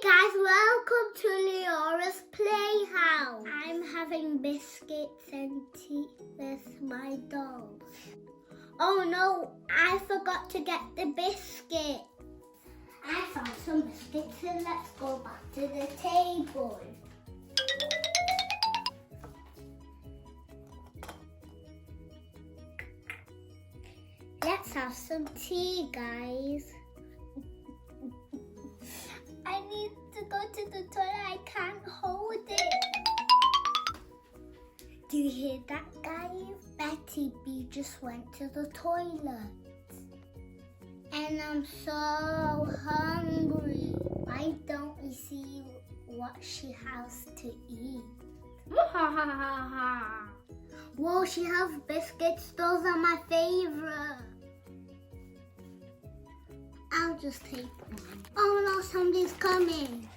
Guys, welcome to Leora's Playhouse. I'm having biscuits and tea with my dolls. Oh no, I forgot to get the biscuit. I found some biscuits and let's go back to the table. Let's have some tea, guys. I need to go to the toilet. I can't hold it. Do you hear that, guys? Betty B just went to the toilet. And I'm so hungry. Why don't we see what she has to eat? Whoa, she has biscuits. Those are my favorite. I'll just take one. Oh no, somebody's coming.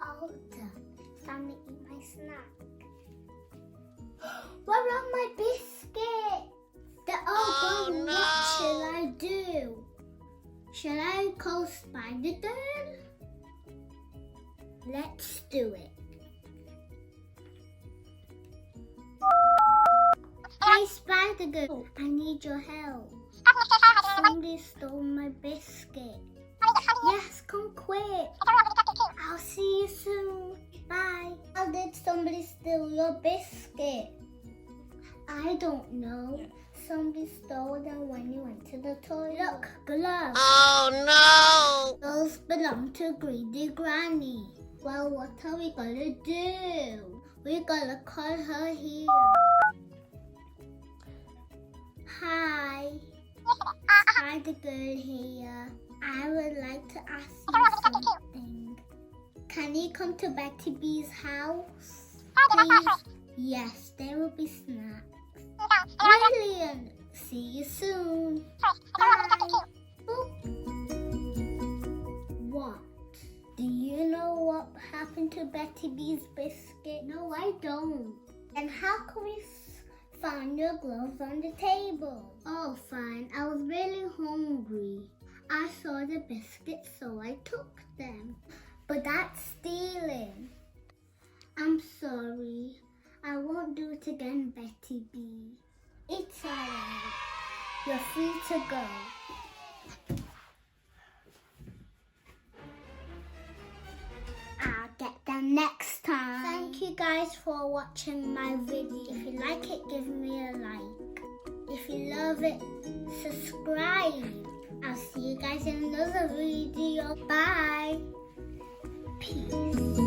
Oh, it's time to eat my snack. Where are my biscuits? They're all gone. What should I do? Should I call Spider Girl? Let's do it. Hey, Spider Girl, I need your help. Somebody stole my biscuit. Yes, come quick. I'll see you soon. Bye. How did somebody steal your biscuit? I don't know. Somebody stole them when you went to the toilet. Look, gloves. Oh no! Those belong to Greedy Granny. Well, what are we gonna do? We're gonna call her here. Hi, Spider Girl here. I would like to ask you something. Can you come to Betty B's house, please? Yes, there will be snacks. Brilliant. See you soon. Bye. Boop. What? Do you know what happened to Betty B's biscuit? No, I don't. And how can we find your gloves on the table? Oh, fine. I was really hungry. I saw the biscuits, so I took them. But that's stealing. I'm sorry. I won't do it again, Betty B. It's alright. You're free to go. I'll get them next time. Thank you guys for watching my video. If you like it, give me a like. If you love it, subscribe. I'll see you guys in another video. Bye. Peace.